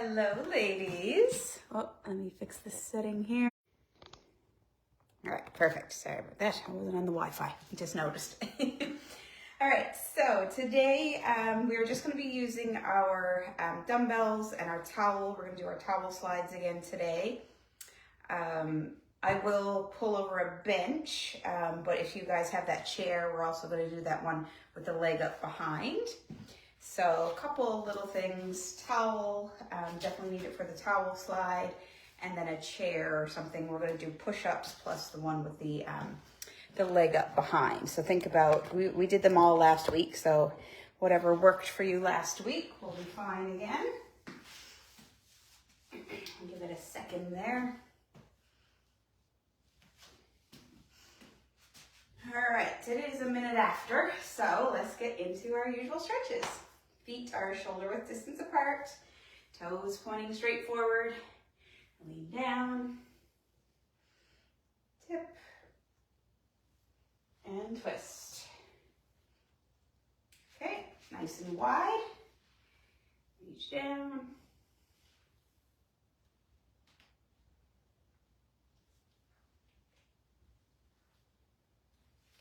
Hello, ladies. Oh, let me fix this setting here. All right, perfect. Sorry about that. I wasn't on the Wi-Fi. I just noticed. All right, so today we're just going to be using our dumbbells and our towel. We're going to do our towel slides again today. I will pull over a bench, but if you guys have that chair, we're also going to do that one with the leg up behind. So a couple little things, towel, definitely need it for the towel slide, and then a chair or something. We're going to do push-ups plus the one with the leg up behind. So think about, we did them all last week, so whatever worked for you last week will be fine again. I'll give it a second there. All right, it is a minute after, so let's get into our usual stretches. Feet are shoulder width distance apart, toes pointing straight forward, lean down, tip, and twist. Okay, nice and wide, reach down.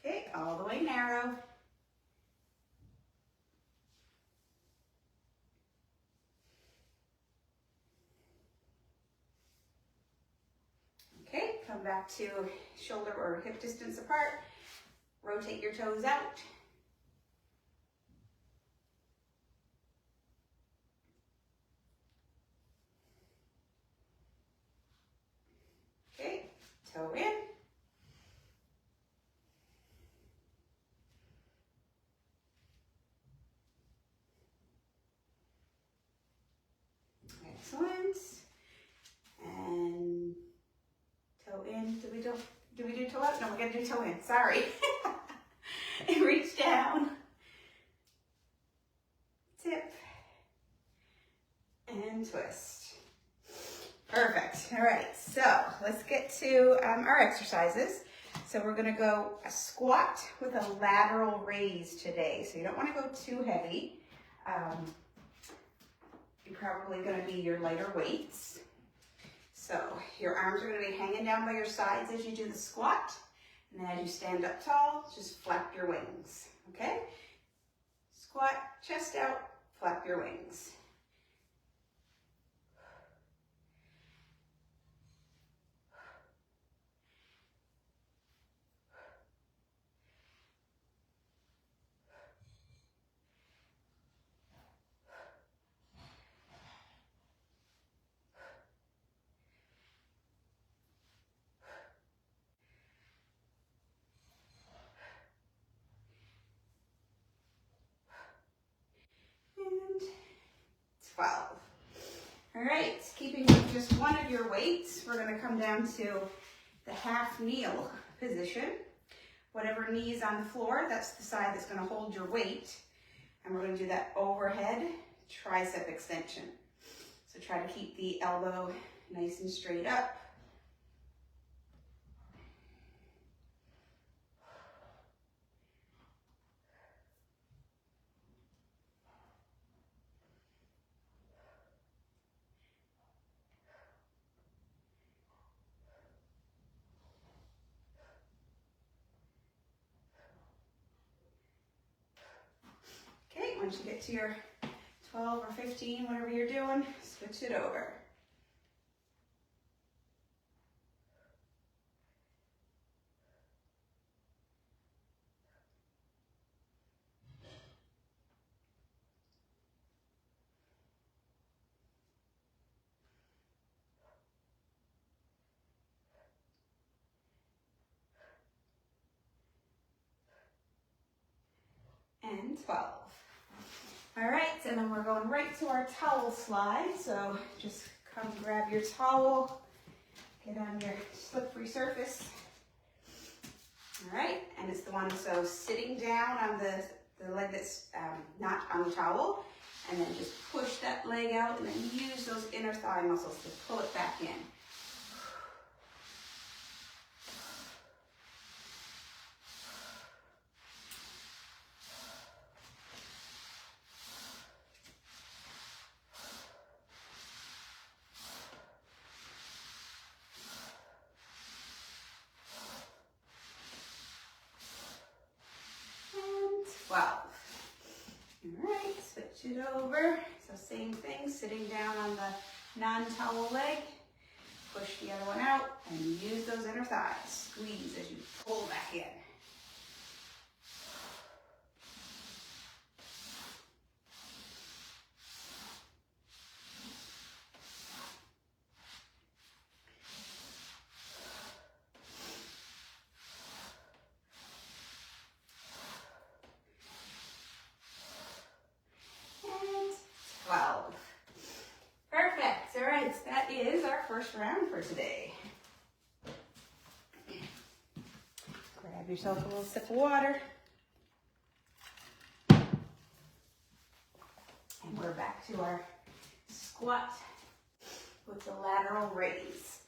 Okay, all the way narrow. Okay, come back to shoulder or hip distance apart. Rotate your toes out. Okay, toe in. Excellent. And toe in. Did we do toe out? No, we're gonna do toe in. Sorry. And reach down. Tip. And twist. Perfect. All right. So let's get to our exercises. So we're gonna go a squat with a lateral raise today. So you don't want to go too heavy. You're probably going to be your lighter weights. So your arms are going to be hanging down by your sides as you do the squat. And then as you stand up tall, just flap your wings, okay? Squat, chest out, flap your wings. And 12. All right, keeping with just one of your weights, we're going to come down to the half kneel position. Whatever knee is on the floor, that's the side that's going to hold your weight. And we're going to do that overhead tricep extension. So try to keep the elbow nice and straight up. Okay, once you get to your 12 or 15, whatever you're doing, switch it over. And 12. All right, and then we're going right to our towel slide. So just come grab your towel, get on your slippery surface. All right, and it's the one, so sitting down on the leg that's not on the towel, and then just push that leg out and then use those inner thigh muscles to pull it back in. over. So same thing, sitting down on the non-towel leg. Push the other one out and use those inner thighs. Squeeze as you pull back in. And 12. Perfect. All right, that is our first round for today. Grab yourself a little sip of water. And we're back to our squat with the lateral raise.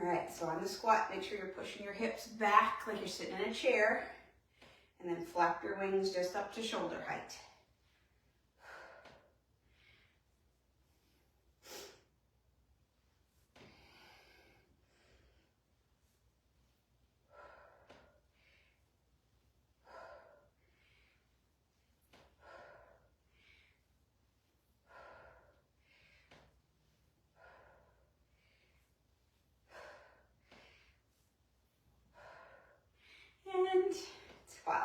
All right, so on the squat, make sure you're pushing your hips back like you're sitting in a chair, and then flap your wings just up to shoulder height. And 12.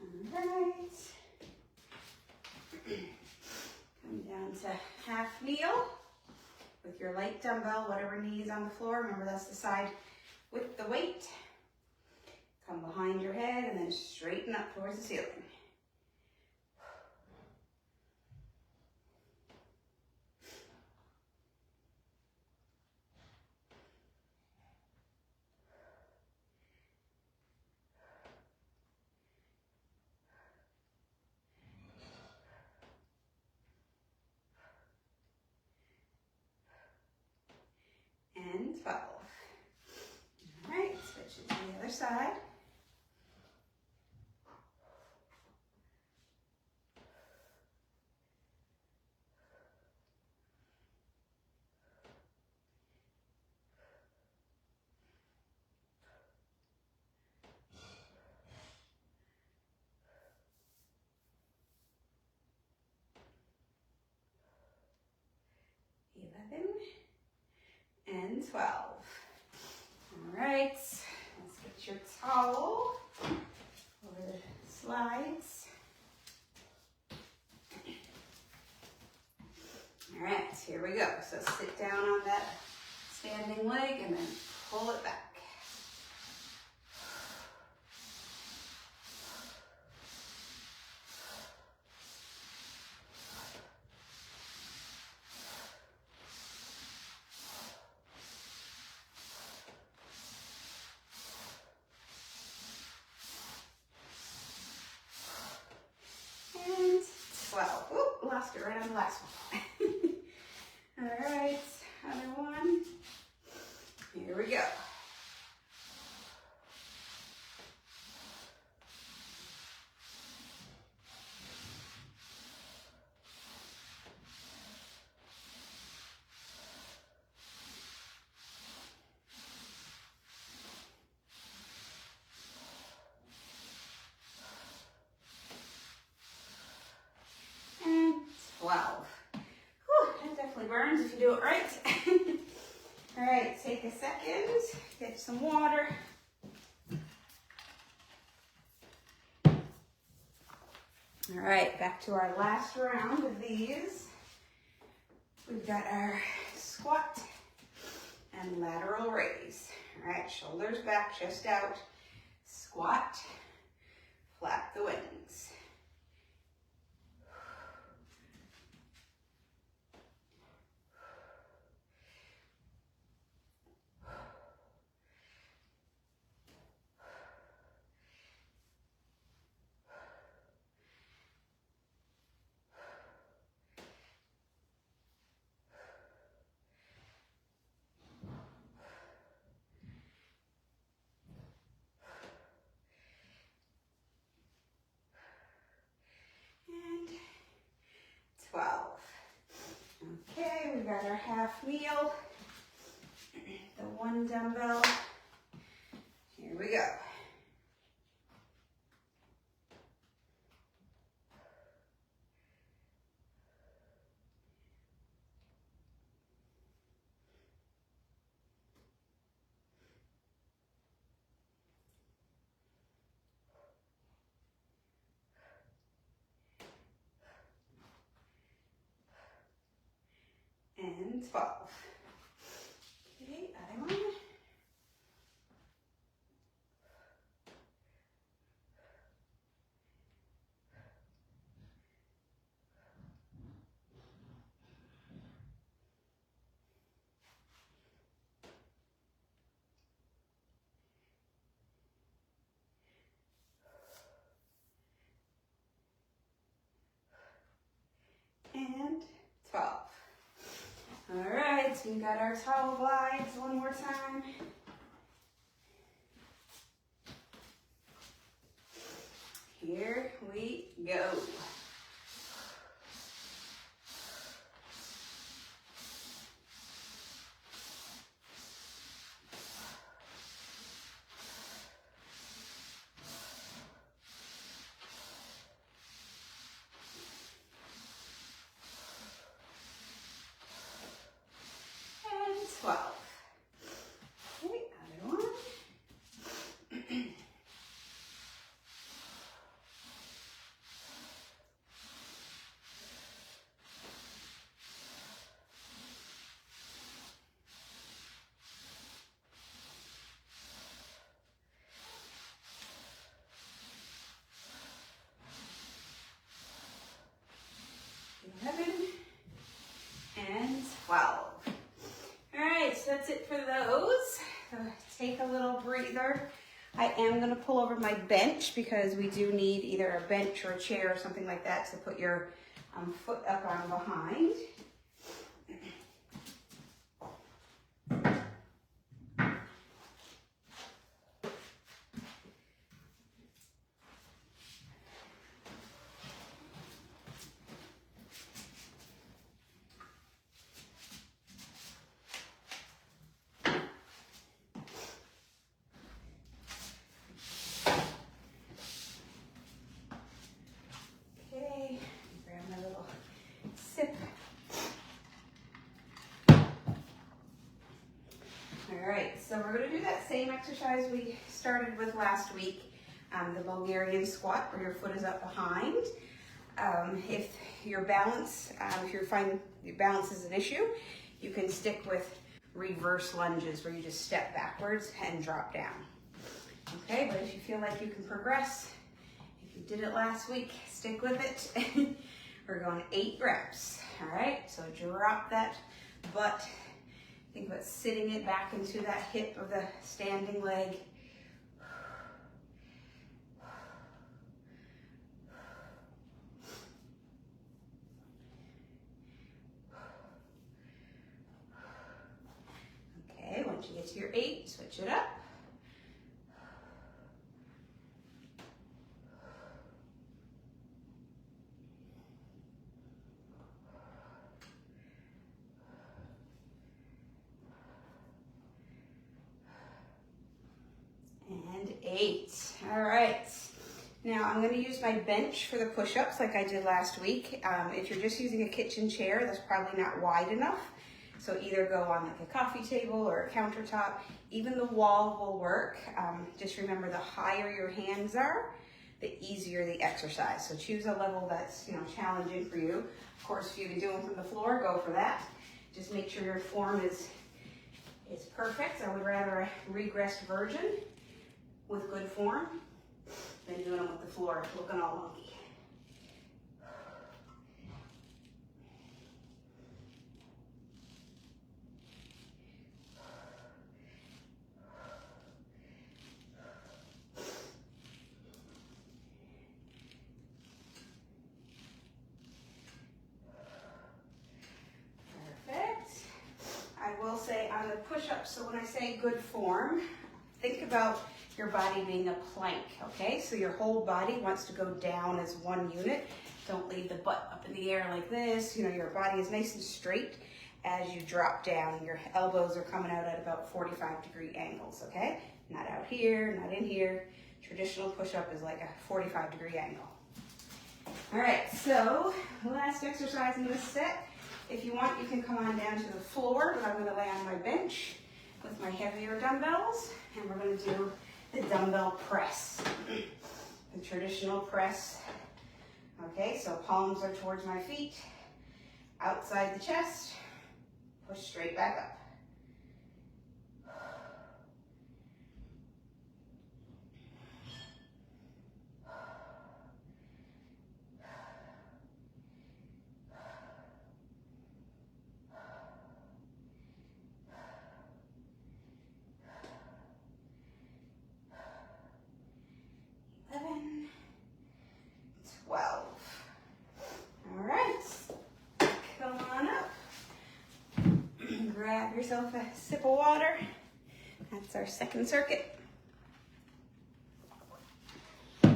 All right. Come down to half kneel with your light dumbbell, whatever knee is on the floor. Remember, that's the side with the weight. Come behind your head and then straighten up towards the ceiling. And 12. All right, switch it to the other side. And 12. All right, let's get your towel over the slides. All right, here we go. So sit down on that standing leg and then pull it back. And 12. Oop, lost it right on the last one. All right, other one. Here we go. And 12. Whew, that definitely burns if you do it right. All right, take a second, get some water. All right, back to our last round of these. We've got our squat and lateral raise. All right, shoulders back, chest out, squat, flap the wings. And 12. Okay, we've got our half meal, the one dumbbell. Here we go. and 12. Okay, other one. And 12. All right, so we got our towel glides one more time. Here we go. And 12. Okay, other one. And 12. All right, so that's it for those. Take a little breather. I am going to pull over my bench because we do need either a bench or a chair or something like that to put your foot up on behind. Okay, grab my little sip. All right, so we're going to do that same exercise we started with last week, the Bulgarian squat where your foot is up behind. If your balance, if you find your balance is an issue, you can stick with reverse lunges where you just step backwards and drop down. Okay, but if you feel like you can progress, if you did it last week, stick with it. We're going 8 reps. All right, so drop that butt. Think about sitting it back into that hip of the standing leg. Okay, once you get to your 8, switch it up. And 8. All right. Now I'm going to use my bench for the push-ups like I did last week. If you're just using a kitchen chair, that's probably not wide enough. So either go on like a coffee table or a countertop. Even the wall will work. Just remember, the higher your hands are, the easier the exercise. So choose a level that's challenging for you. Of course, if you've been doing from the floor, go for that. Just make sure your form is perfect. I would rather a regressed virgin with good form than doing them with the floor looking all wonky. Perfect. I will say on the push-ups, so when I say good form, think about your body being a plank, okay? So your whole body wants to go down as one unit. Don't leave the butt up in the air like this. Your body is nice and straight as you drop down. Your elbows are coming out at about 45-degree angles, okay? Not out here, not in here. Traditional push-up is like a 45-degree angle. All right, so last exercise in this set. If you want, you can come on down to the floor, but I'm going to lay on my bench with my heavier dumbbells, and we're going to do the dumbbell press, the traditional press. Okay, so palms are towards my feet, outside the chest, Push straight back up. 11, 12. All right, come on up. Grab yourself a sip of water. That's our second circuit. All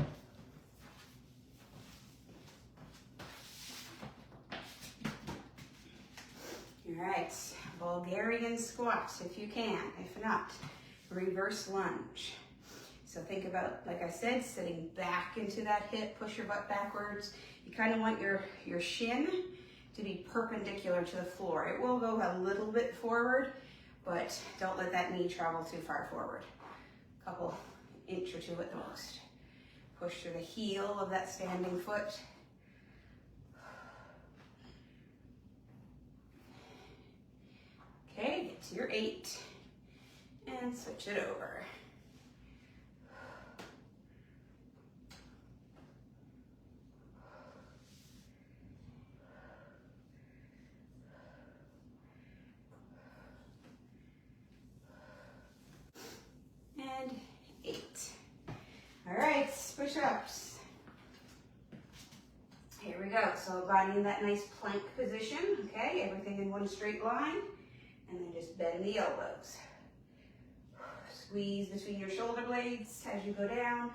right, Bulgarian squats if you can. If not, reverse lunge. So think about, like I said, sitting back into that hip, push your butt backwards. You kind of want your shin to be perpendicular to the floor. It will go a little bit forward, but don't let that knee travel too far forward. A couple inch or two at the most. Push through the heel of that standing foot. Okay, get to your 8 and switch it over. And 8. All right, push-ups. Here we go. So body in that nice plank position, okay? Everything in one straight line. And then just bend the elbows. Squeeze between your shoulder blades as you go down.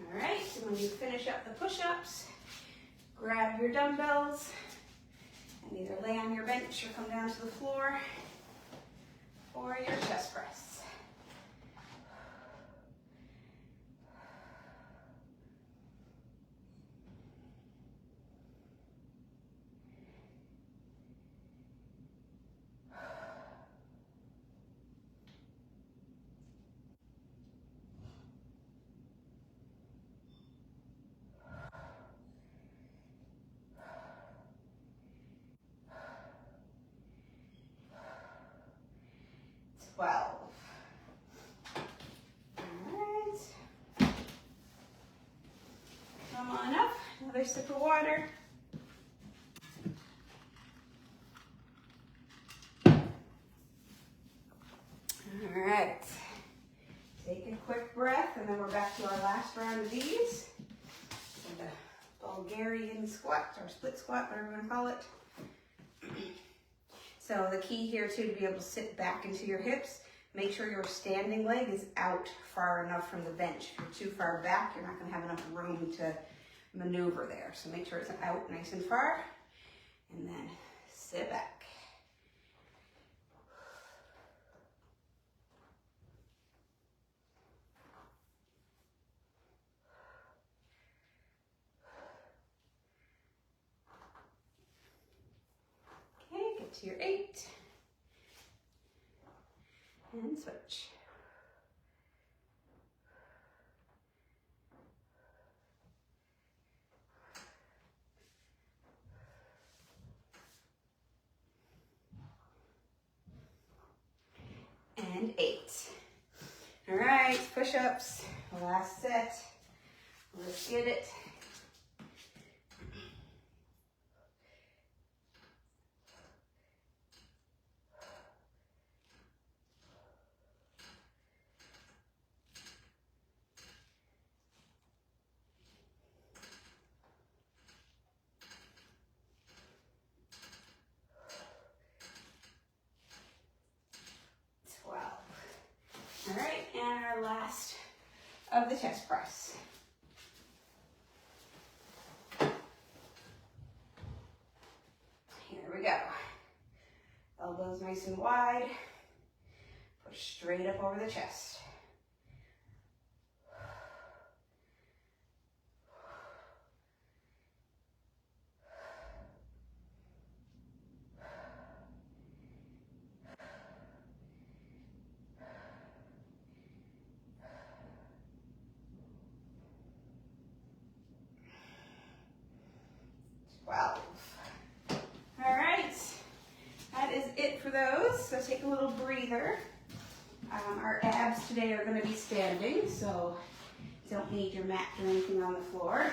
All right, so when you finish up the push-ups, grab your dumbbells and either lay on your bench or come down to the floor for your chest press. All right. Come on up. Another sip of water. All right. Take a quick breath, and then we're back to our last round of these. The Bulgarian squat, or split squat, whatever you want to call it. So the key here too, to be able to sit back into your hips, make sure your standing leg is out far enough from the bench. If you're too far back, you're not going to have enough room to maneuver there. So make sure it's out nice and far, and then sit back. Okay, get to your 8. And switch. And 8. All right, push-ups, last set. Let's get it. All right, and our last of the chest press. Here we go. Elbows nice and wide. Push straight up over the chest. pose, so take a little breather. Our abs today are going to be standing, so don't need your mat or anything on the floor.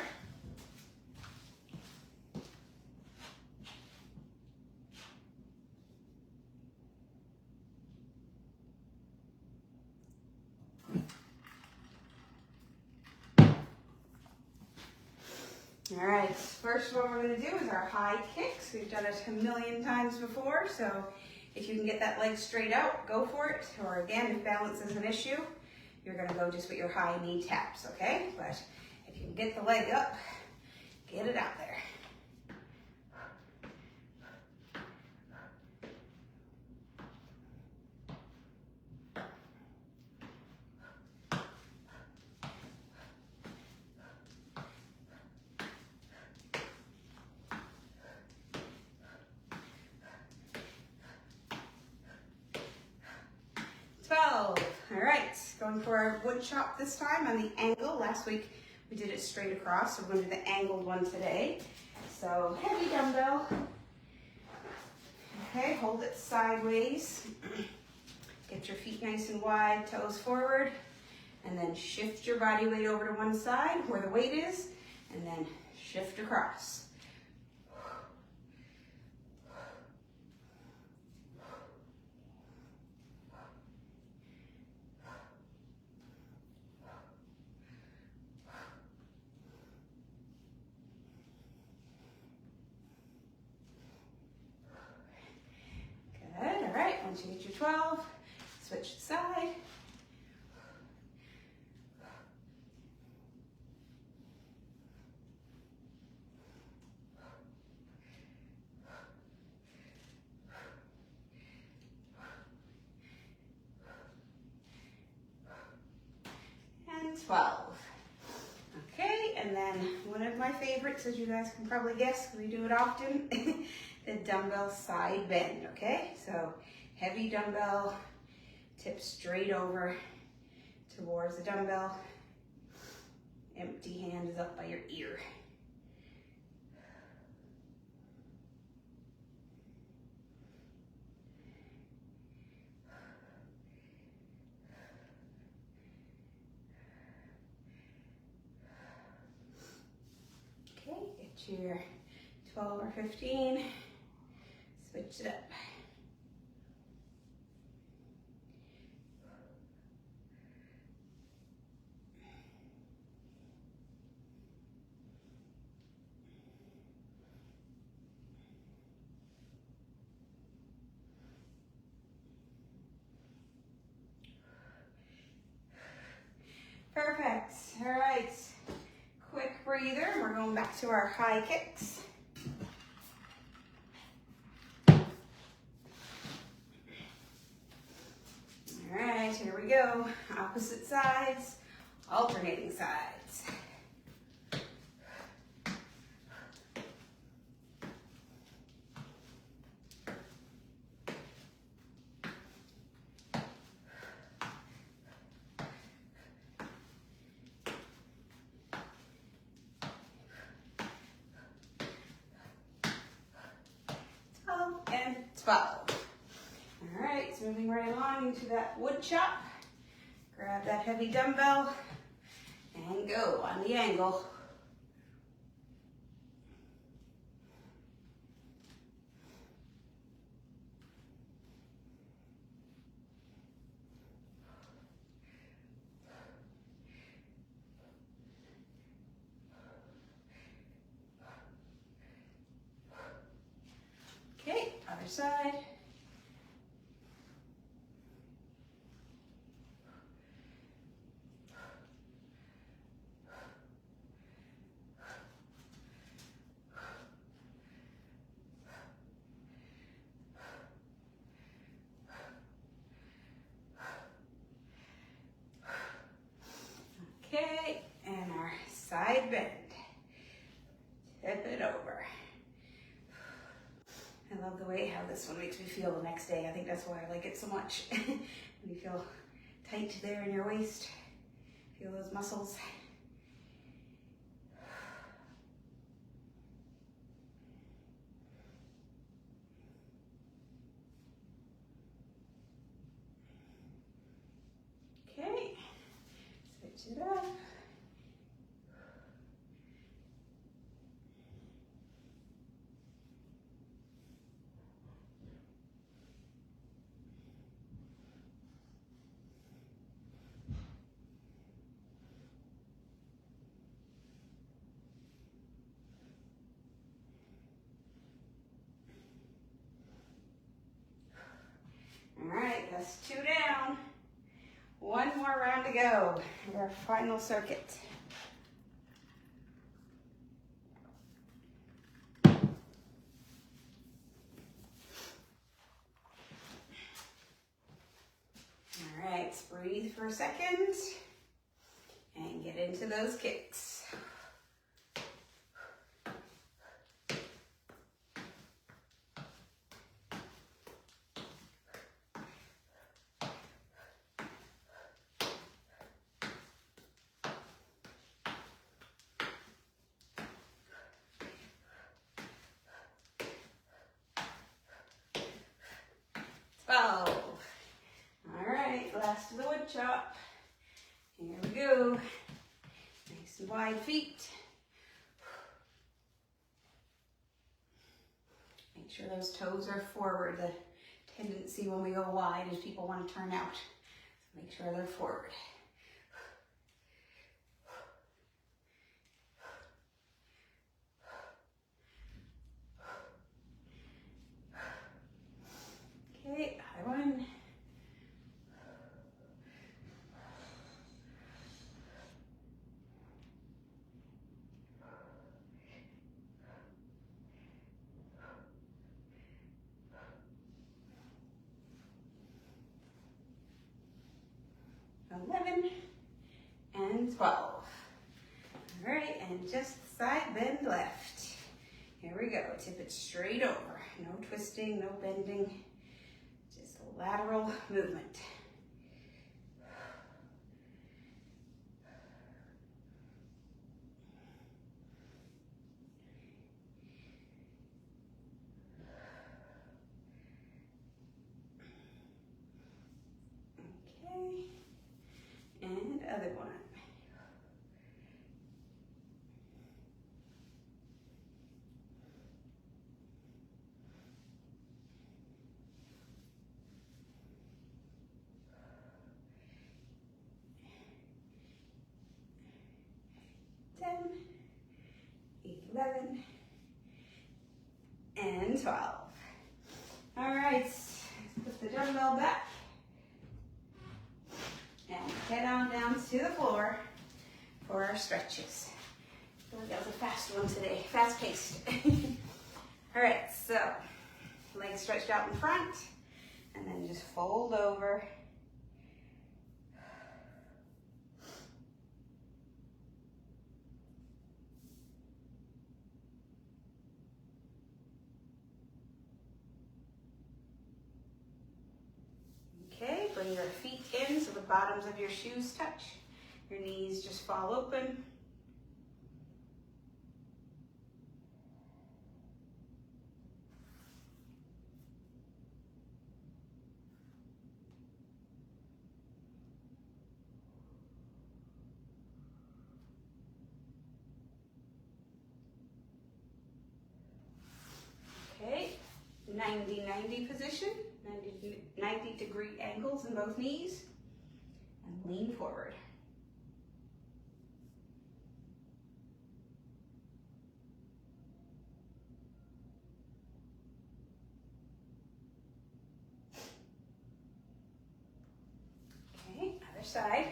All right, first one we're going to do is our high kicks. We've done it a million times before, so if you can get that leg straight out, go for it. Or again, if balance is an issue, you're going to go just with your high knee taps, okay? But if you can get the leg up, get it out there. All right, going for our wood chop this time on the angle. Last week we did it straight across, so we're going to do the angled one today. So heavy dumbbell. Okay, hold it sideways. Get your feet nice and wide, toes forward, and then shift your body weight over to one side where the weight is, and then shift across. Once you get your 12, switch the side. And 12. Okay, and then one of my favorites, as you guys can probably guess, we do it often, the dumbbell side bend, okay? So heavy dumbbell, tip straight over towards the dumbbell. Empty hand is up by your ear. Okay, get your 12 or 15, switch it up. Perfect. All right. Quick breather. We're going back to our high kicks. All right, here we go. Opposite sides, alternating sides. And 12. All right, so moving right along into that wood chop. Grab that heavy dumbbell and go on the angle. Okay, other side. Okay, and our side bend. Tip it over. I love the way how this one makes me feel the next day. I think that's why I like it so much. When you feel tight there in your waist, feel those muscles. Switch it up. All right, that's 2 down. 1 more round to go. Our final circuit. All right, breathe for a second and get into those kicks. All right, last of the wood chop. Here we go. Nice and wide feet. Make sure those toes are forward. The tendency when we go wide is people want to turn out. So make sure they're forward. Okay, high one. And 12. All right, and just side bend left. Here we go, tip it straight over. No twisting, no bending, just a lateral movement. Okay, and other one. Ten, 11, and 12. All right, put the dumbbell back and head on down to the floor for our stretches. I feel like that was a fast one today, fast paced. All right, so legs stretched out in front and then just fold over. Okay, bring your feet in so the bottoms of your shoes touch. Your knees just fall open. Okay, 90-90 position, 90-degree angles in both knees, and lean forward. Okay, other side.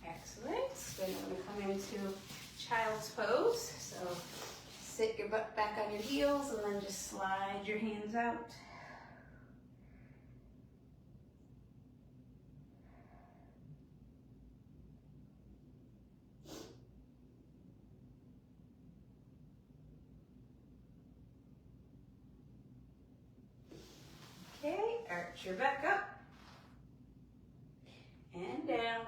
Excellent. Then we're going to come into child's pose. So sit your butt back on your heels and then just slide your hands out. Okay, arch your back up and down.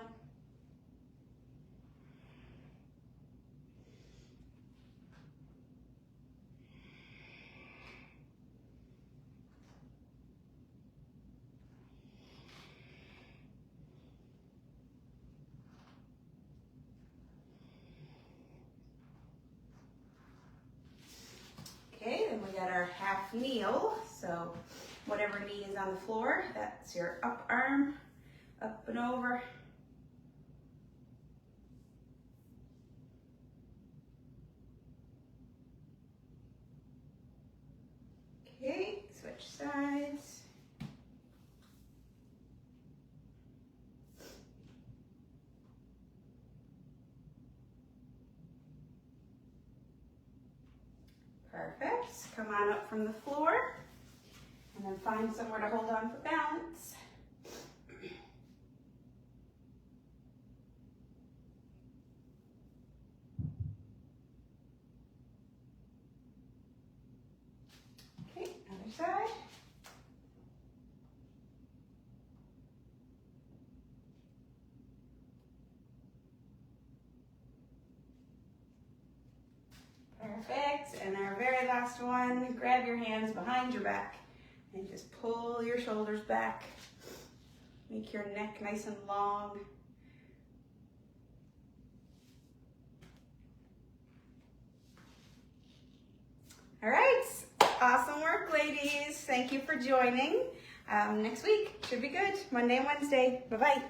got our half kneel. So whatever knee is on the floor, that's your up arm, up and over. Okay, switch sides. Perfect. Come on up from the floor and then find somewhere to hold on for balance. Okay, other side. Perfect. And our very last one, grab your hands behind your back and just pull your shoulders back. Make your neck nice and long. All right, awesome work, ladies. Thank you for joining. Next week should be good, Monday and Wednesday. Bye-bye.